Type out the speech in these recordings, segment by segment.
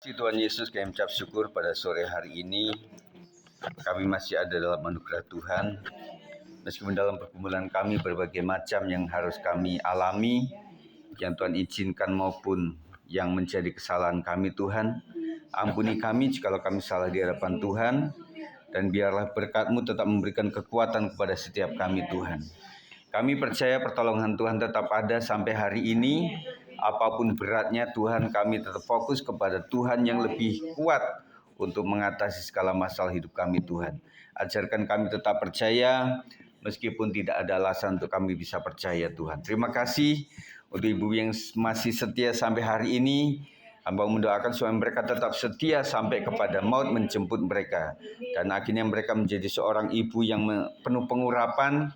Puji Tuhan Yesus, kami ucap syukur pada sore hari ini. Kami masih ada dalam anugerah Tuhan. Meskipun dalam pergumulan kami berbagai macam yang harus kami alami, yang Tuhan izinkan maupun yang menjadi kesalahan kami Tuhan. Ampuni kami jika kami salah di hadapan Tuhan. Dan biarlah berkat-Mu tetap memberikan kekuatan kepada setiap kami Tuhan. Kami percaya pertolongan Tuhan tetap ada sampai hari ini. Apapun beratnya Tuhan, kami tetap fokus kepada Tuhan yang lebih kuat untuk mengatasi segala masalah hidup kami Tuhan. Ajarkan kami tetap percaya meskipun tidak ada alasan untuk kami bisa percaya Tuhan. Terima kasih untuk ibu yang masih setia sampai hari ini. Hamba mendoakan supaya mereka tetap setia sampai kepada maut menjemput mereka. Dan akhirnya mereka menjadi seorang ibu yang penuh pengurapan,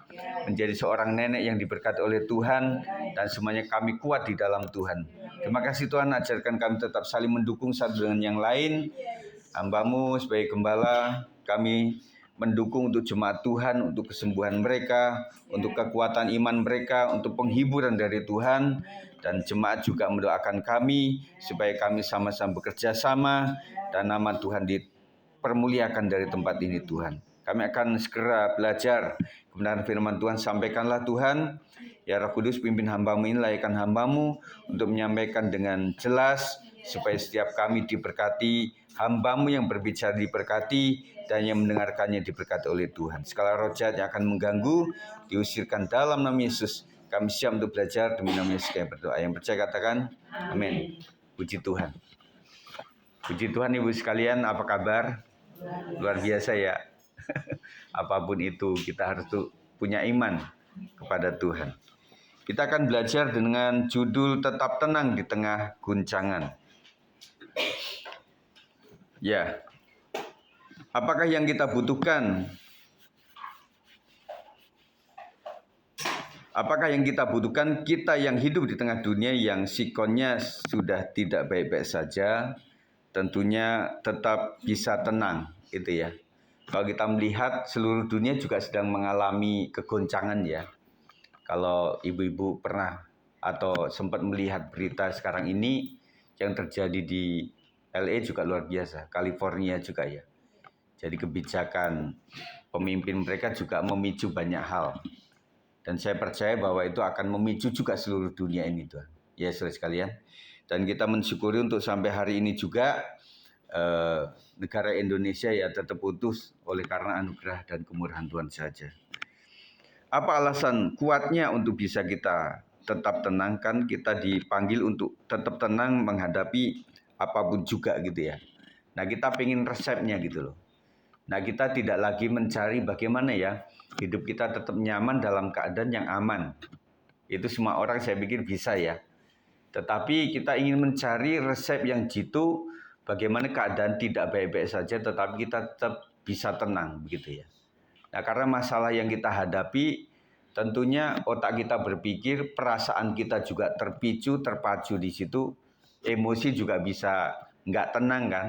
menjadi seorang nenek yang diberkati oleh Tuhan, dan semuanya kami kuat di dalam Tuhan. Terima kasih Tuhan, ajarkan kami tetap saling mendukung satu dengan yang lain. Hamba-Mu sebagai gembala, kami mendukung untuk jemaat Tuhan, untuk kesembuhan mereka, untuk kekuatan iman mereka, untuk penghiburan dari Tuhan. Dan jemaat juga mendoakan kami supaya kami sama-sama bekerja sama dan nama Tuhan dipermuliakan dari tempat ini Tuhan. Kami akan segera belajar kebenaran firman Tuhan. Sampaikanlah Tuhan. Ya Roh Kudus, pimpin hamba-Mu ini, layakkan hamba-Mu untuk menyampaikan dengan jelas supaya setiap kami diberkati, hamba-Mu yang berbicara diberkati, dan yang mendengarkannya diberkati oleh Tuhan. Segala roh jahat yang akan mengganggu diusirkan dalam nama Yesus. Kami siap untuk belajar demi nama Yesus kami berdoa. Yang percaya katakan amin. Puji Tuhan. Puji Tuhan ibu sekalian, apa kabar? Luar biasa ya. Apapun itu kita harus punya iman kepada Tuhan. Kita akan belajar dengan judul tetap tenang di tengah guncangan. Ya. Apakah yang kita butuhkan? Apakah yang kita butuhkan, kita yang hidup di tengah dunia yang sikonnya sudah tidak baik-baik saja, tentunya tetap bisa tenang, itu ya. Kalau kita melihat seluruh dunia juga sedang mengalami kegoncangan ya. Kalau ibu-ibu pernah atau sempat melihat berita sekarang ini yang terjadi di LA juga luar biasa, California juga ya. Jadi kebijakan pemimpin mereka juga memicu banyak hal. Dan saya percaya bahwa itu akan memicu juga seluruh dunia ini Tuhan. Ya saudara sekalian. Dan kita mensyukuri untuk sampai hari ini juga negara Indonesia ya tetap utuh oleh karena anugerah dan kemurahan Tuhan saja. Apa alasan kuatnya untuk bisa kita tetap tenang? Kan kita dipanggil untuk tetap tenang menghadapi apapun juga gitu ya. Nah kita pengen resepnya gitu loh. Nah kita tidak lagi mencari bagaimana ya hidup kita tetap nyaman dalam keadaan yang aman. Itu semua orang saya pikir bisa ya. Tetapi kita ingin mencari resep yang jitu bagaimana keadaan tidak baik-baik saja tetapi kita tetap bisa tenang begitu ya. Nah karena masalah yang kita hadapi tentunya otak kita berpikir, perasaan kita juga terpicu, terpacu di situ, emosi juga bisa nggak tenang kan.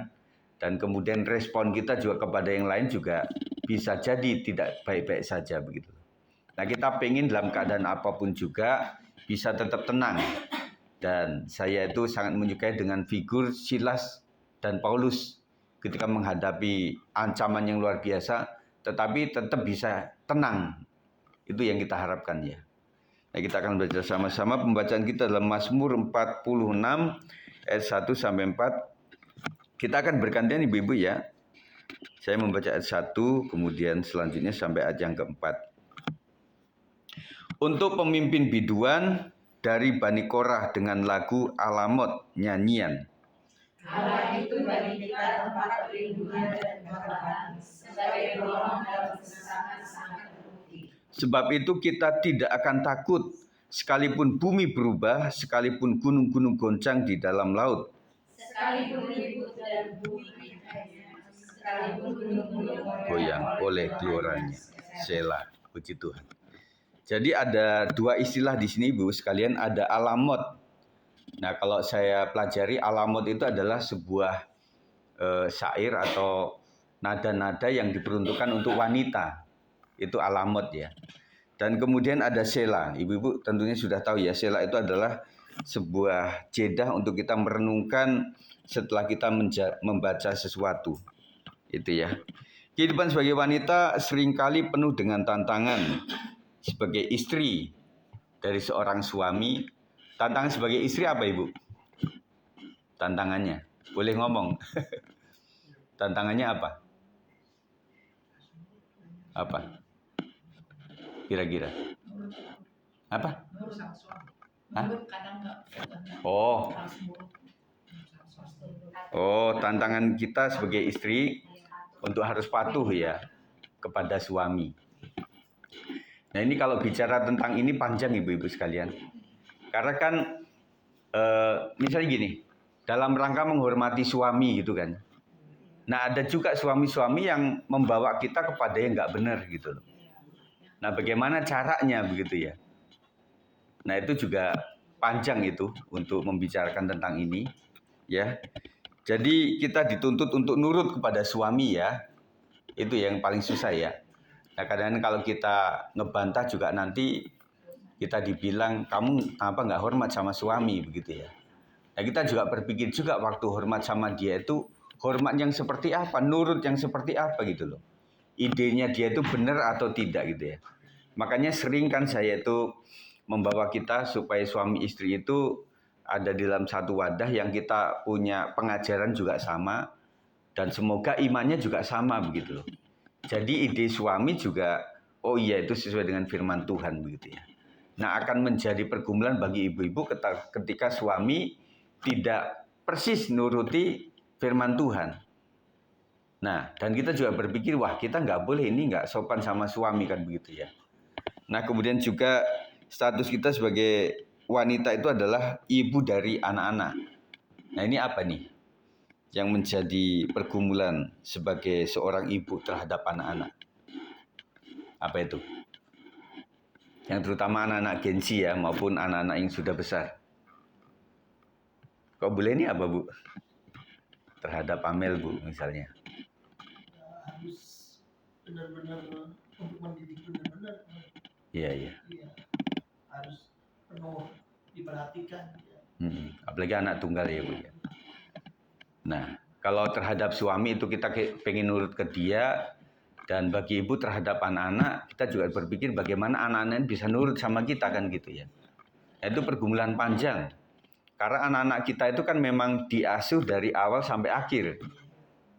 Dan kemudian respon kita juga kepada yang lain juga bisa jadi tidak baik-baik saja begitu. Nah kita pengen dalam keadaan apapun juga bisa tetap tenang. Dan saya itu sangat menyukai dengan figur Silas dan Paulus ketika menghadapi ancaman yang luar biasa, tetapi tetap bisa tenang. Itu yang kita harapkan ya. Nah kita akan belajar sama-sama. Pembacaan kita dalam Mazmur 46 ayat 1 sampai 4. Kita akan bergantian ibu-ibu ya. Saya membaca ayat 1, kemudian selanjutnya sampai ayat yang keempat. Untuk pemimpin biduan dari Bani Korah dengan lagu Alamot nyanyian. Allah itu bagi kita tempat perlindungan dan kekuatan, sebagai golongan dalam kesesakan sangat terbukti. Sebab itu kita tidak akan takut, sekalipun bumi berubah, sekalipun gunung-gunung goncang di dalam laut. Sekalipun ribut dan bumi sekalipun gunung-gunung goyang oleh geloranya. Selah, puji Tuhan. Jadi ada dua istilah di sini Ibu sekalian, ada alamot. Nah, kalau saya pelajari alamot itu adalah sebuah syair atau nada-nada yang diperuntukkan untuk wanita. Itu alamot ya. Dan kemudian ada sela. Ibu-ibu tentunya sudah tahu ya, sela itu adalah sebuah jedah untuk kita merenungkan setelah kita membaca sesuatu. Itu ya. Kehidupan sebagai wanita seringkali penuh dengan tantangan. Sebagai istri dari seorang suami, tantangan sebagai istri apa, Ibu? Tantangannya, boleh ngomong. Tantangannya apa? Apa? Kira-kira? Apa? Hah? Oh, tantangan kita sebagai istri untuk harus patuh ya kepada suami. Nah ini kalau bicara tentang ini panjang ibu-ibu sekalian. Karena kan misalnya gini, dalam rangka menghormati suami gitu kan. Nah ada juga suami-suami yang membawa kita kepada yang nggak benar gitu loh. Nah bagaimana caranya begitu ya. Nah itu juga panjang itu untuk membicarakan tentang ini ya. Jadi kita dituntut untuk nurut kepada suami ya. Itu yang paling susah ya. Nah kadang-kadang kalau kita ngebantah juga nanti kita dibilang kamu kenapa nggak hormat sama suami begitu ya. Nah kita juga berpikir juga waktu hormat sama dia itu hormat yang seperti apa, nurut yang seperti apa gitu loh. Idenya dia itu benar atau tidak gitu ya. Makanya sering kan saya itu membawa kita supaya suami istri itu ada di dalam satu wadah yang kita punya pengajaran juga sama dan semoga imannya juga sama begitu loh. Jadi ide suami juga, oh iya itu sesuai dengan firman Tuhan begitu ya. Nah akan menjadi pergumulan bagi ibu-ibu ketika suami tidak persis nuruti firman Tuhan. Nah dan kita juga berpikir wah kita nggak boleh ini nggak sopan sama suami kan begitu ya. Nah kemudian juga status kita sebagai wanita itu adalah ibu dari anak-anak. Nah ini apa nih yang menjadi pergumulan sebagai seorang ibu terhadap anak-anak? Apa itu? Yang terutama anak-anak Gen Z ya maupun anak-anak yang sudah besar. Kok boleh ini apa Bu? Terhadap Amel Bu misalnya. Harus benar-benar untuk mendidik benar-benar. Iya. Harus penuh diperhatikan. Apalagi anak tunggal ya Bu ya. Nah, kalau terhadap suami itu kita pengen nurut ke dia, dan bagi ibu terhadap anak-anak, kita juga berpikir bagaimana anak-anak bisa nurut sama kita kan gitu ya. Nah, itu pergumulan panjang. Karena anak-anak kita itu kan memang diasuh dari awal sampai akhir.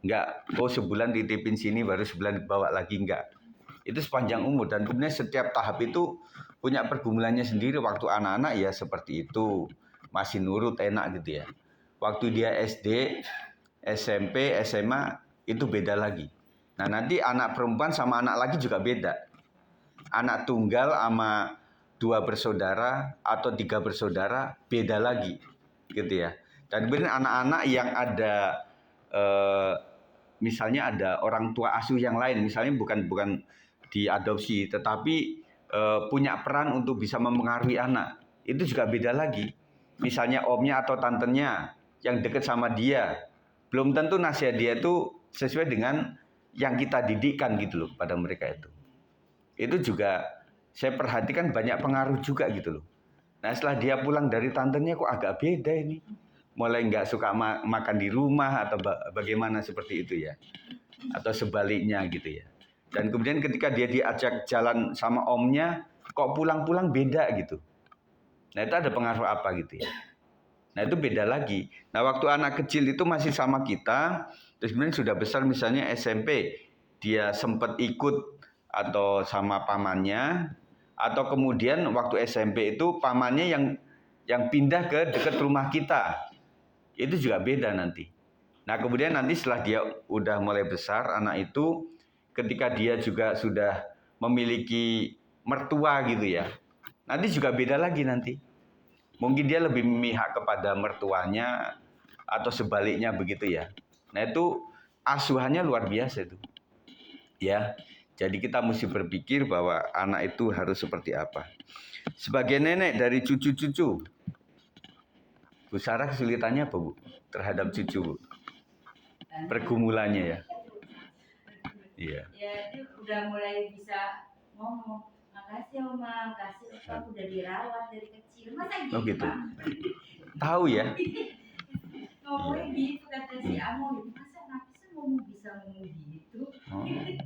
Enggak, oh sebulan dititipin sini baru sebulan dibawa lagi, enggak. Itu sepanjang umur dan kemudian setiap tahap itu punya pergumulannya sendiri. Waktu anak-anak ya seperti itu, masih nurut enak gitu ya. Waktu dia SD, SMP, SMA itu beda lagi. Nah nanti anak perempuan sama anak laki juga beda. Anak tunggal sama 2 bersaudara atau 3 bersaudara beda lagi, gitu ya. Dan kemudian anak-anak yang ada misalnya ada orang tua asuh yang lain, misalnya bukan diadopsi, tetapi punya peran untuk bisa mempengaruhi anak, itu juga beda lagi. Misalnya omnya atau tantenya yang dekat sama dia, belum tentu nasihat dia itu sesuai dengan yang kita didikkan gitu loh pada mereka itu. Itu juga saya perhatikan banyak pengaruh juga gitu loh. Nah setelah dia pulang dari tantenya kok agak beda ini. Mulai nggak suka makan di rumah atau bagaimana seperti itu ya. Atau sebaliknya gitu ya. Dan kemudian ketika dia diajak jalan sama omnya, kok pulang-pulang beda gitu. Nah itu ada pengaruh apa gitu ya. Nah itu beda lagi. Nah waktu anak kecil itu masih sama kita, terus kemudian sudah besar misalnya SMP, dia sempat ikut atau sama pamannya, atau kemudian waktu SMP itu pamannya yang pindah ke dekat rumah kita, itu juga beda nanti. Nah kemudian nanti setelah dia udah mulai besar anak itu, ketika dia juga sudah memiliki mertua gitu ya, nanti juga beda lagi nanti. Mungkin dia lebih memihak kepada mertuanya atau sebaliknya begitu ya. Nah itu asuhannya luar biasa itu. Ya, jadi kita mesti berpikir bahwa anak itu harus seperti apa. Sebagai nenek dari cucu-cucu, Bu Sarah kesulitannya apa Bu terhadap cucu Bu? Pergumulannya ya. Iya. Ya itu udah mulai bisa ngomong. Makasih Oma, makasih aku udah dirawat dari kecil. Masa gitu? Oh gitu. Tahu ya? ngomongnya gitu kata si Amo, masa anak sih bisa ngomong gitu. Oh, iya.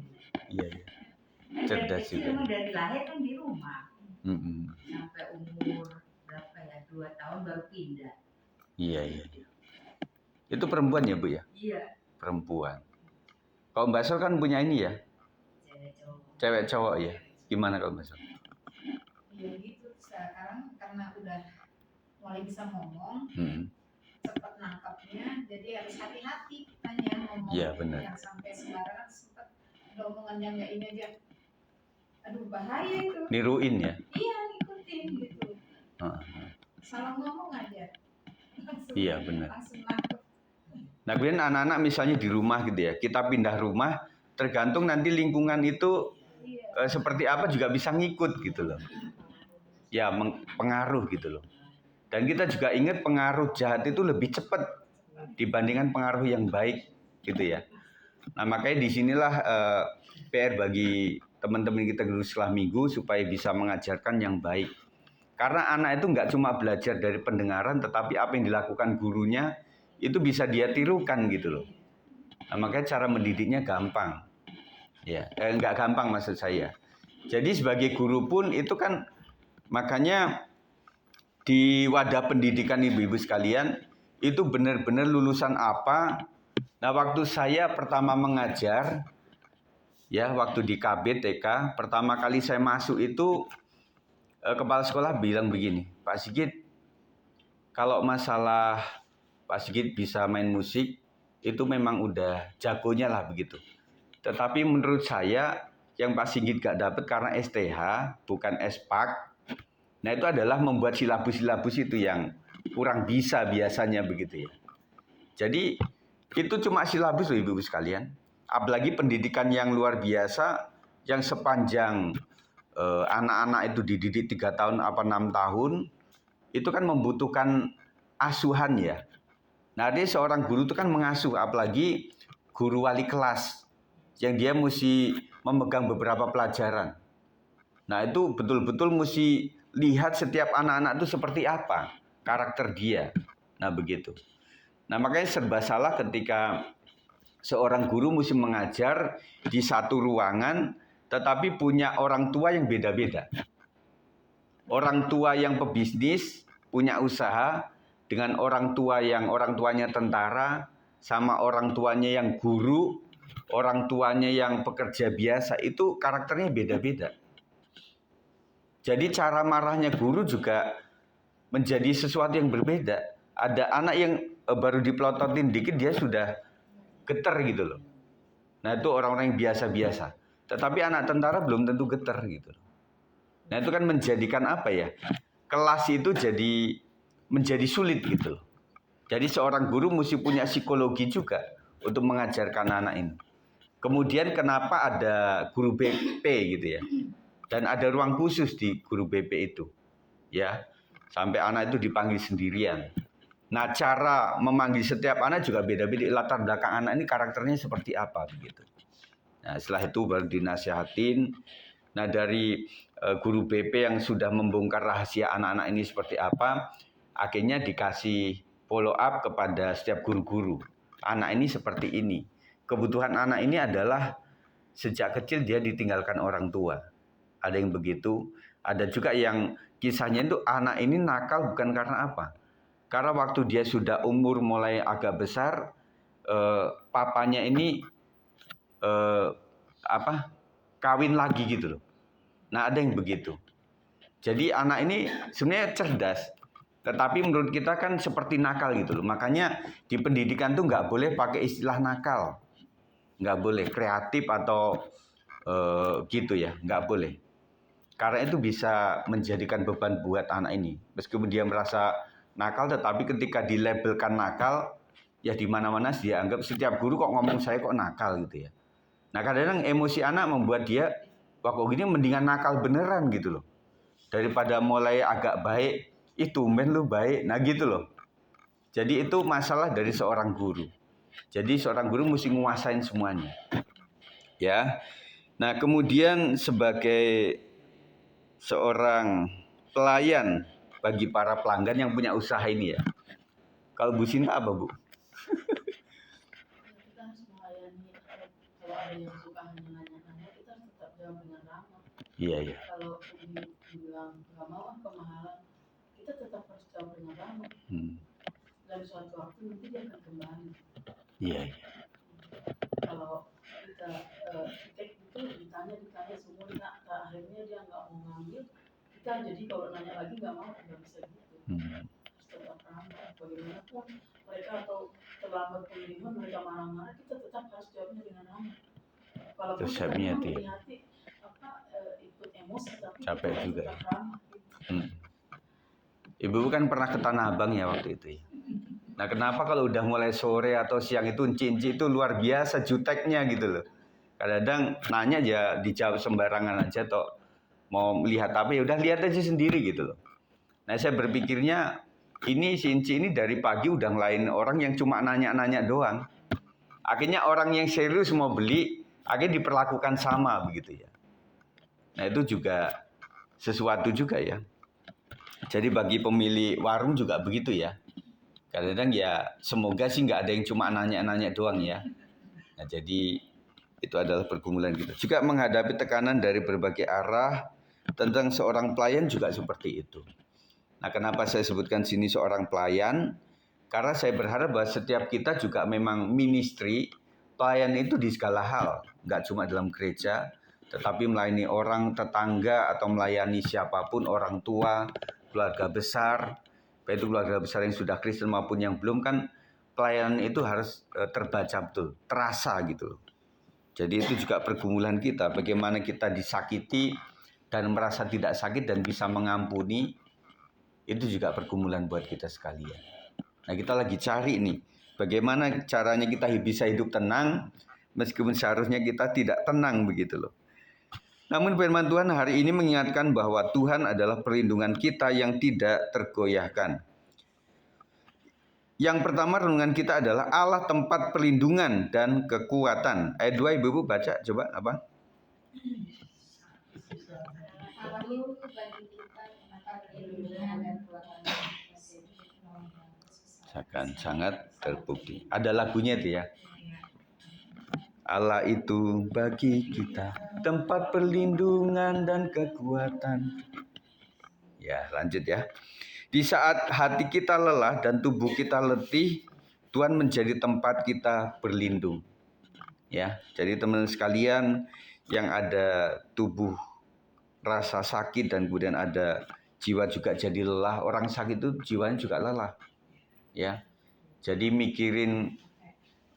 Kan dari Cerdas kecil juga. emang dari lahir kan di rumah Mm-mm. sampai umur berapa ya, 2 tahun baru pindah. Iya. Itu perempuan ya, Bu ya? Iya, Perempuan. Kalau Mbak Sol kan punya ini ya, cewek cowok. cewek cowok ya. Gimana kalau Mbak Sol? Ya gitu, sekarang karena udah mulai bisa ngomong, Hmm. cepat nangkapnya, jadi harus hati-hati kitanya ngomong. Iya, benar. Yang sampai sembarangan sempat ada omongan yang nggak ini aja, aduh bahaya itu. Niruin ya? Iya, ngikutin gitu. Salah ngomong aja. Langsung, Iya, benar. langsung nangkep. Nah, kemudian anak-anak misalnya di rumah gitu ya, kita pindah rumah, tergantung nanti lingkungan itu Iya. seperti apa juga bisa ngikut gitu loh. Ya, pengaruh gitu loh. Dan kita juga ingat pengaruh jahat itu lebih cepat dibandingkan pengaruh yang baik gitu ya. Nah, makanya disinilah PR bagi teman-teman kita guru sekolah minggu supaya bisa mengajarkan yang baik. Karena anak itu nggak cuma belajar dari pendengaran, tetapi apa yang dilakukan gurunya itu bisa dia tirukan gitu loh. Nah, makanya cara mendidiknya gampang. Ya, nggak gampang maksud saya. Jadi sebagai guru pun itu kan makanya di wadah pendidikan ibu-ibu sekalian itu benar-benar lulusan apa. Nah, waktu saya pertama mengajar, ya waktu di KB TK, pertama kali saya masuk itu kepala sekolah bilang begini, Pak Sigit, kalau masalah Pak Sigit bisa main musik, itu memang udah jagonya lah begitu. Tetapi menurut saya, yang Pak Sigit gak dapat karena STH, bukan SPAK, nah itu adalah membuat silabus-silabus itu yang kurang bisa biasanya begitu ya. Jadi itu cuma silabus loh ibu-ibu sekalian. Apalagi pendidikan yang luar biasa, yang sepanjang anak-anak itu dididik 3 tahun apa 6 tahun, itu kan membutuhkan asuhan ya. Nah, dia seorang guru itu kan mengasuh, apalagi guru wali kelas, yang dia mesti memegang beberapa pelajaran. Nah, itu betul-betul mesti lihat setiap anak-anak itu seperti apa karakter dia. Nah, begitu. Nah, makanya serba salah ketika seorang guru mesti mengajar di satu ruangan tetapi punya orang tua yang beda-beda. Orang tua yang pebisnis, punya usaha, dengan orang tua yang orang tuanya tentara, sama orang tuanya yang guru, orang tuanya yang pekerja biasa, itu karakternya beda-beda. Jadi cara marahnya guru juga menjadi sesuatu yang berbeda. Ada anak yang baru dipelototin dikit dia sudah getar gitu loh. Nah itu orang-orang yang biasa-biasa. Tetapi anak tentara belum tentu getar gitu loh. Nah itu kan menjadikan apa ya? Kelas itu menjadi sulit gitu loh. Jadi seorang guru mesti punya psikologi juga untuk mengajarkan anak ini. Kemudian kenapa ada guru BP gitu ya? Dan ada ruang khusus di guru BP itu, ya, sampai anak itu dipanggil sendirian. Nah, cara memanggil setiap anak juga beda-beda. Latar belakang anak ini karakternya seperti apa, begitu. Nah, setelah itu baru dinasihatin. Nah, dari guru BP yang sudah membongkar rahasia anak-anak ini seperti apa, akhirnya dikasih follow up kepada setiap guru-guru. Anak ini seperti ini. Kebutuhan anak ini adalah sejak kecil dia ditinggalkan orang tua. Ada yang begitu, ada juga yang kisahnya itu anak ini nakal bukan karena apa? Karena waktu dia sudah umur mulai agak besar, papanya ini kawin lagi gitu loh. Nah ada yang begitu. Jadi anak ini sebenarnya cerdas, tetapi menurut kita kan seperti nakal gitu loh. Makanya di pendidikan tuh nggak boleh pakai istilah nakal, nggak boleh kreatif atau gitu ya, nggak boleh. Karena itu bisa menjadikan beban buat anak ini. Meskipun dia merasa nakal, tetapi ketika dilabelkan nakal, ya di mana-mana dia anggap setiap guru kok ngomong saya kok nakal gitu ya. Nah kadang-kadang emosi anak membuat dia, wah kok gini mendingan nakal beneran gitu loh. Daripada mulai agak baik, itu men lu baik, nah gitu loh. Jadi itu masalah dari seorang guru. Jadi seorang guru mesti nguasain semuanya. Ya. Nah kemudian sebagai seorang pelayan bagi para pelanggan yang punya usaha ini ya. Kalau Bu Sinta apa Bu? ada yang suka hanya nanya-nanya, kita tetap jawab dengan ramah. Iya, iya. Kalau dibilang nggak mau kemahalan, kita tetap harus jawab dengan ramah. Dan suatu waktu nanti dia akan kembali. Iya, iya. Kalau kita cek itu ditanya semua, akhirnya dia nggak mau ngambil, kita jadi kalau nanya lagi nggak mau, nggak bisa gitu. Harus tetap ramah. Bagaimanapun mereka atau terlambat pengiriman, mereka marah-marah, kita tetap harus jawabnya dengan ramah. Walaupun Terus kita siapnya memang dia. di hati ikut emosi, tapi Capek kita juga. tetap ramah. Ibu kan pernah ke Tanah Abang ya waktu itu ya. Nah kenapa kalau udah mulai sore atau siang itu cinci itu luar biasa juteknya gitu loh. Kadang-kadang nanya aja dijawab sembarangan aja toh. Mau melihat apa ya udah lihat aja sendiri gitu loh. Nah saya berpikirnya ini cinci ini dari pagi udah ngelain orang yang cuma nanya-nanya doang. Akhirnya orang yang serius mau beli akhirnya diperlakukan sama begitu ya. Nah itu juga sesuatu juga ya. Jadi bagi pemilik warung juga begitu ya. Kadang-kadang ya semoga sih nggak ada yang cuma nanya-nanya doang ya. Nah jadi itu adalah pergumulan kita. Juga menghadapi tekanan dari berbagai arah tentang seorang pelayan juga seperti itu. Nah kenapa saya sebutkan sini seorang pelayan? Karena saya berharap bahwa setiap kita juga memang ministry, pelayan itu di segala hal. Nggak cuma dalam gereja, tetapi melayani orang, tetangga, atau melayani siapapun, orang tua, keluarga besar, baik itu keluarga besar yang sudah Kristen maupun yang belum, kan pelayanan itu harus terbaca betul, terasa gitu loh. Jadi itu juga pergumulan kita, bagaimana kita disakiti dan merasa tidak sakit dan bisa mengampuni, itu juga pergumulan buat kita sekalian. Nah kita lagi cari nih, bagaimana caranya kita bisa hidup tenang, meskipun seharusnya kita tidak tenang begitu loh. Namun firman Tuhan hari ini mengingatkan bahwa Tuhan adalah perlindungan kita yang tidak tergoyahkan. Yang pertama renungan kita adalah Allah tempat perlindungan dan kekuatan. Ayat 2 Ibu baca coba apa? Lalu bagi kita tempat perlindungan dan kekuatan. Akan sangat terbukti. Ada lagunya itu ya. Allah itu bagi kita tempat perlindungan dan kekuatan. Ya, lanjut ya. Di saat hati kita lelah dan tubuh kita letih, Tuhan menjadi tempat kita berlindung. Ya, jadi teman-teman sekalian yang ada tubuh rasa sakit dan kemudian ada jiwa juga jadi lelah, orang sakit itu jiwanya juga lelah. Ya. Jadi mikirin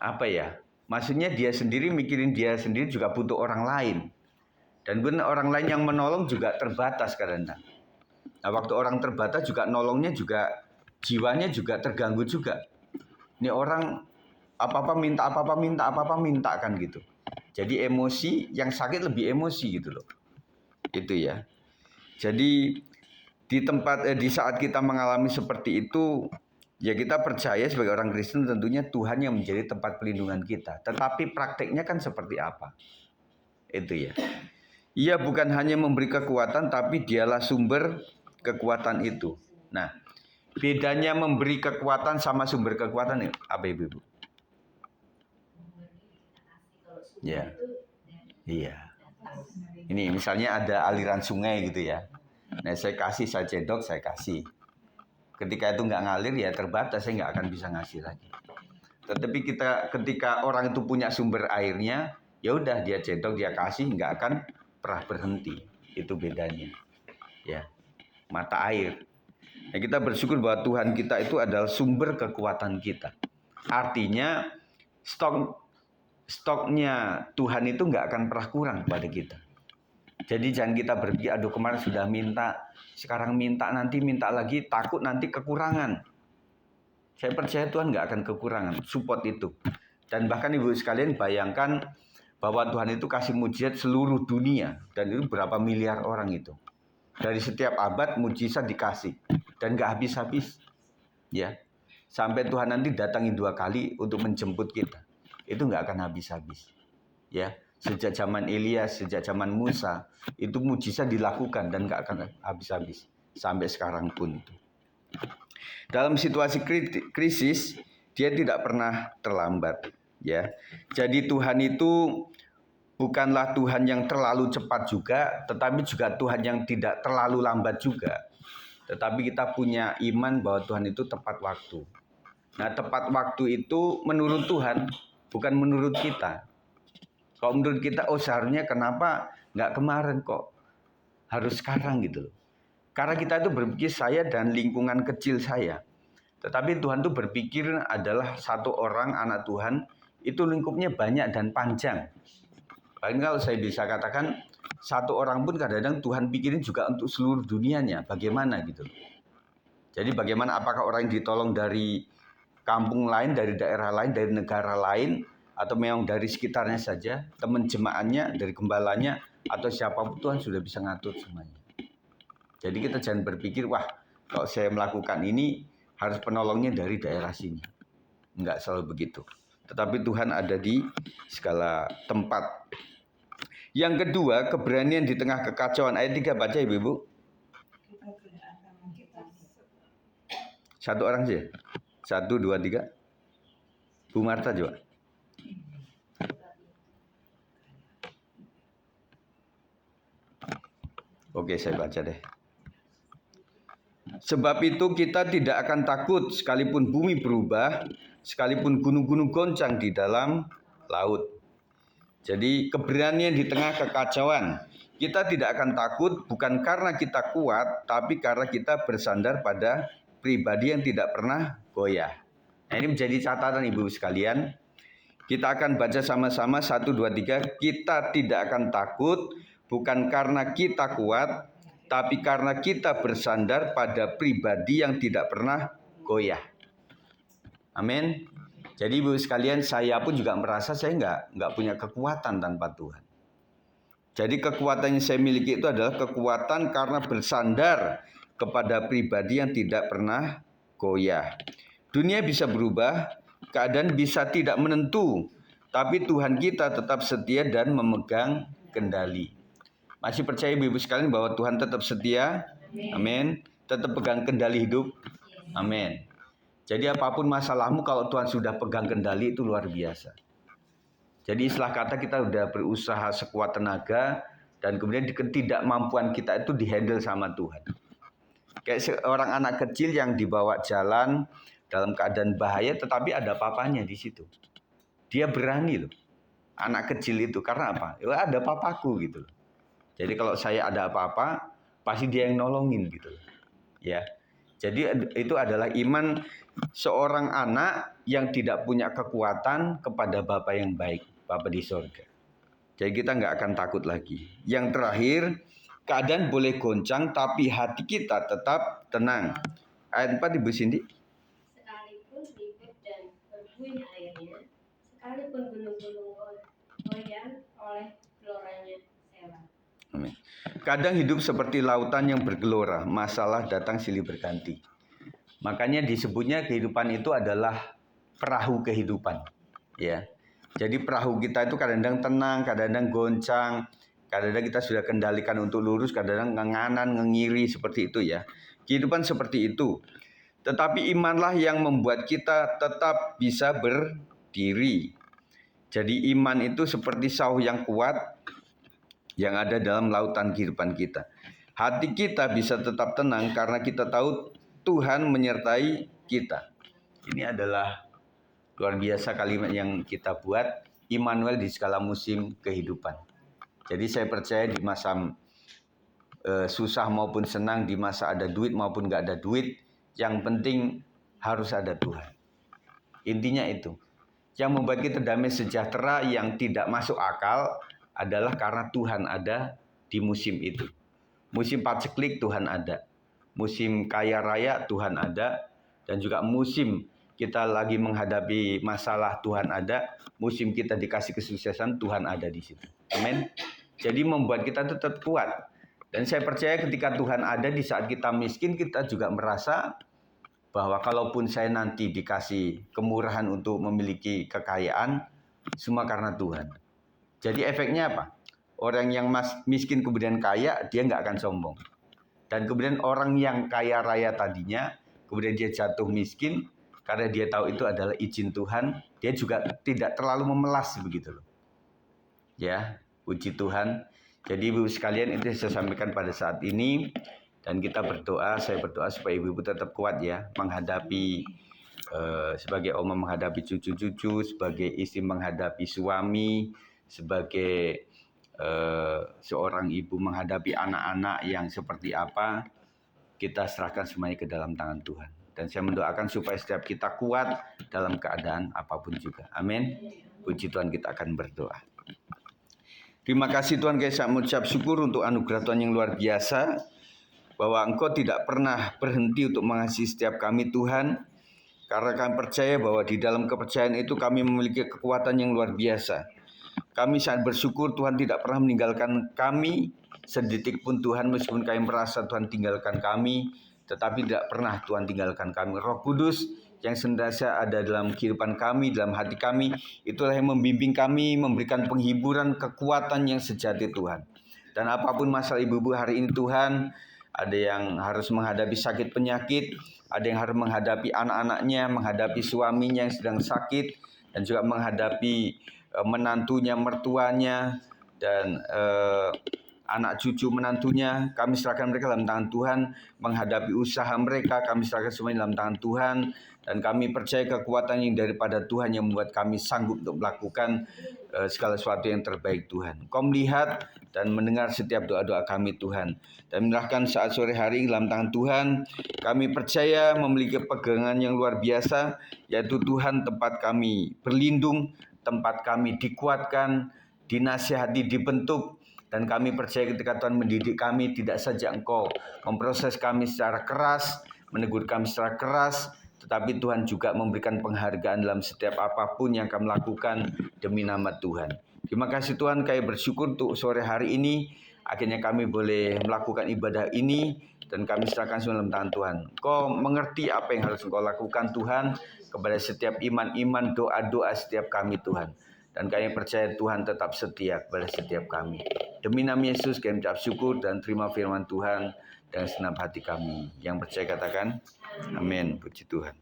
apa ya? Maksudnya dia sendiri mikirin dia sendiri juga butuh orang lain. Dan benar orang lain yang menolong juga terbatas kadang-kadang. Nah, waktu orang terbatas juga nolongnya juga jiwanya juga terganggu juga. Ini orang apa-apa minta kan gitu. Jadi emosi, yang sakit lebih emosi gitu loh. Itu ya. Jadi di saat kita mengalami seperti itu, ya kita percaya sebagai orang Kristen tentunya Tuhan yang menjadi tempat pelindungan kita. Tetapi prakteknya kan seperti apa? Itu ya. Ia bukan hanya memberi kekuatan, tapi dialah sumber kekuatan itu. Nah, bedanya memberi kekuatan sama sumber kekuatan apa Ibu? Ya. Iya. Ini misalnya ada aliran sungai gitu ya. Nah, saya cedok, saya kasih. Ketika itu nggak ngalir ya terbatas, saya nggak akan bisa ngasih lagi. Tetapi ketika orang itu punya sumber airnya, ya udah dia cedok, dia kasih, nggak akan pernah berhenti. Itu bedanya. Ya, mata air. Nah, kita bersyukur bahwa Tuhan kita itu adalah sumber kekuatan kita. Artinya stoknya Tuhan itu nggak akan pernah kurang pada kita. Jadi jangan kita berpikir, aduh kemarin sudah minta, sekarang minta, nanti minta lagi, takut nanti kekurangan. Saya percaya Tuhan nggak akan kekurangan, support itu. Dan bahkan Ibu sekalian bayangkan bahwa Tuhan itu kasih mujizat seluruh dunia. Dan itu berapa miliar orang itu. Dari setiap abad mujizat dikasih. Dan nggak habis-habis. Ya. Sampai Tuhan nanti datangin 2 kali untuk menjemput kita. Itu nggak akan habis-habis. Ya. Sejak zaman Elias, sejak zaman Musa, itu mujizat dilakukan dan nggak akan habis-habis. Sampai sekarang pun itu. Dalam situasi krisis, dia tidak pernah terlambat. Ya, jadi Tuhan itu bukanlah Tuhan yang terlalu cepat juga, tetapi juga Tuhan yang tidak terlalu lambat juga. Tetapi kita punya iman bahwa Tuhan itu tepat waktu. Nah, tepat waktu itu menurut Tuhan, bukan menurut kita. Kalau menurut kita, oh seharusnya kenapa nggak kemarin kok, harus sekarang gitu loh. Karena kita itu berpikir saya dan lingkungan kecil saya. Tetapi Tuhan itu berpikir adalah satu orang anak Tuhan, itu lingkupnya banyak dan panjang. Bahkan kalau saya bisa katakan, satu orang pun kadang-kadang Tuhan pikirin juga untuk seluruh dunianya, bagaimana gitu. Jadi bagaimana, apakah orang yang ditolong dari kampung lain, dari daerah lain, dari negara lain, atau memang dari sekitarnya saja, teman jemaatnya, dari gembalanya, atau siapapun, Tuhan sudah bisa ngatur semuanya. Jadi kita jangan berpikir, wah kalau saya melakukan ini, harus penolongnya dari daerah sini. Enggak selalu begitu. Tetapi Tuhan ada di segala tempat. Yang kedua, keberanian di tengah kekacauan. Ayat 3 baca Ibu-ibu. Satu orang saja. 1, 2, 3. Bu Marta juga. Oke, saya baca deh. Sebab itu kita tidak akan takut sekalipun bumi berubah, sekalipun gunung-gunung goncang di dalam laut. Jadi keberanian di tengah kekacauan. Kita tidak akan takut bukan karena kita kuat, tapi karena kita bersandar pada pribadi yang tidak pernah goyah. Nah, ini menjadi catatan Ibu sekalian. Kita akan baca sama-sama 1, 2, 3. Kita tidak akan takut bukan karena kita kuat, tapi karena kita bersandar pada pribadi yang tidak pernah goyah. Amin. Jadi Ibu sekalian, saya pun juga merasa saya nggak punya kekuatan tanpa Tuhan. Jadi kekuatan yang saya miliki itu adalah kekuatan karena bersandar kepada pribadi yang tidak pernah goyah. Dunia bisa berubah, keadaan bisa tidak menentu, tapi Tuhan kita tetap setia dan memegang kendali. Masih percaya Ibu sekalian bahwa Tuhan tetap setia? Amin. Tetap pegang kendali hidup? Amin. Jadi apapun masalahmu, kalau Tuhan sudah pegang kendali itu luar biasa. Jadi istilah kata kita sudah berusaha sekuat tenaga, dan kemudian ketidakmampuan kita itu dihandle sama Tuhan. Kayak seorang anak kecil yang dibawa jalan dalam keadaan bahaya, tetapi ada papanya di situ. Dia berani loh, anak kecil itu. Karena apa? Ya ada papaku gitu loh. Jadi kalau saya ada apa-apa, pasti dia yang nolongin gitu loh. Ya. Jadi itu adalah iman seorang anak yang tidak punya kekuatan kepada Bapa yang baik, Bapa di sorga. Jadi kita nggak akan takut lagi. Yang terakhir, keadaan boleh goncang, tapi hati kita tetap tenang. Ayat 4 Ibu Cindy. Sekalipun ribut dan berbuih airnya, sekalipun gunung-gunung goyang oleh geloranya Selah. Amin. Kadang hidup seperti lautan yang bergelora, masalah datang silih berganti. Makanya disebutnya kehidupan itu adalah perahu kehidupan. Ya. Jadi perahu kita itu kadang-kadang tenang, kadang-kadang goncang, kadang-kadang kita sudah kendalikan untuk lurus, kadang-kadang ngenganan, ngengiri seperti itu ya. Kehidupan seperti itu. Tetapi imanlah yang membuat kita tetap bisa berdiri. Jadi iman itu seperti sauh yang kuat yang ada dalam lautan kehidupan kita. Hati kita bisa tetap tenang karena kita tahu Tuhan menyertai kita. Ini adalah luar biasa kalimat yang kita buat, Immanuel di segala musim kehidupan. Jadi saya percaya di masa susah maupun senang, di masa ada duit maupun nggak ada duit, yang penting harus ada Tuhan. Intinya itu. Yang membuat kita damai sejahtera yang tidak masuk akal adalah karena Tuhan ada di musim itu. Musim paceklik Tuhan ada. Musim kaya raya Tuhan ada. Dan juga musim kita lagi menghadapi masalah Tuhan ada. Musim kita dikasih kesuksesan Tuhan ada di situ. Amin. Jadi membuat kita tetap kuat. Dan saya percaya ketika Tuhan ada di saat kita miskin, kita juga merasa bahwa kalaupun saya nanti dikasih kemurahan untuk memiliki kekayaan, semua karena Tuhan. Jadi efeknya apa? Orang yang miskin kemudian kaya, dia nggak akan sombong. Dan kemudian orang yang kaya raya tadinya, kemudian dia jatuh miskin, karena dia tahu itu adalah izin Tuhan, dia juga tidak terlalu memelas begitu loh. Ya, Puji Tuhan. Jadi ibu sekalian, itu saya sampaikan pada saat ini, dan kita berdoa, saya berdoa supaya ibu-ibu tetap kuat ya, menghadapi sebagai oma menghadapi cucu-cucu, sebagai istri menghadapi suami, sebagai seorang ibu menghadapi anak-anak yang seperti apa. Kita serahkan semuanya ke dalam tangan Tuhan. Dan saya mendoakan supaya setiap kita kuat dalam keadaan apapun juga. Amin. Puji Tuhan, kita akan berdoa. Terima kasih Tuhan, saya mengucap syukur untuk anugerah Tuhan yang luar biasa, bahwa Engkau tidak pernah berhenti untuk mengasihi setiap kami Tuhan, karena kami percaya bahwa di dalam kepercayaan itu kami memiliki kekuatan yang luar biasa. Kami sangat bersyukur Tuhan tidak pernah meninggalkan kami sedetik pun Tuhan, meskipun kami merasa Tuhan tinggalkan kami, tetapi tidak pernah Tuhan tinggalkan kami. Roh Kudus yang senantiasa ada dalam kehidupan kami, dalam hati kami, itulah yang membimbing kami, memberikan penghiburan, kekuatan yang sejati Tuhan. Dan apapun masalah ibu-ibu hari ini Tuhan, ada yang harus menghadapi sakit penyakit, ada yang harus menghadapi anak-anaknya, menghadapi suaminya yang sedang sakit, dan juga menghadapi menantunya, mertuanya, dan anak cucu menantunya. Kami serahkan mereka dalam tangan Tuhan. Menghadapi usaha mereka, kami serahkan semuanya dalam tangan Tuhan. Dan kami percaya kekuatan yang daripada Tuhan yang membuat kami sanggup untuk melakukan segala sesuatu yang terbaik Tuhan. Kau melihat dan mendengar setiap doa-doa kami Tuhan. Dan menyerahkan saat sore hari dalam tangan Tuhan. Kami percaya memiliki pegangan yang luar biasa, yaitu Tuhan tempat kami berlindung, tempat kami dikuatkan, dinasihati, dibentuk. Dan kami percaya ketika Tuhan mendidik kami, tidak saja Engkau memproses kami secara keras, menegur kami secara keras, tetapi Tuhan juga memberikan penghargaan dalam setiap apapun yang kami lakukan demi nama Tuhan. Terima kasih Tuhan, kami bersyukur untuk sore hari ini. Akhirnya kami boleh melakukan ibadah ini, dan kami serahkan semua dalam tangan Tuhan. Kau mengerti apa yang harus Engkau lakukan Tuhan, kepada setiap iman-iman, doa-doa setiap kami Tuhan. Dan kami percaya Tuhan tetap setia kepada setiap kami. Demi nama Yesus kami ucap syukur dan terima firman Tuhan dengan senap hati kami. Yang percaya katakan, amin. Puji Tuhan.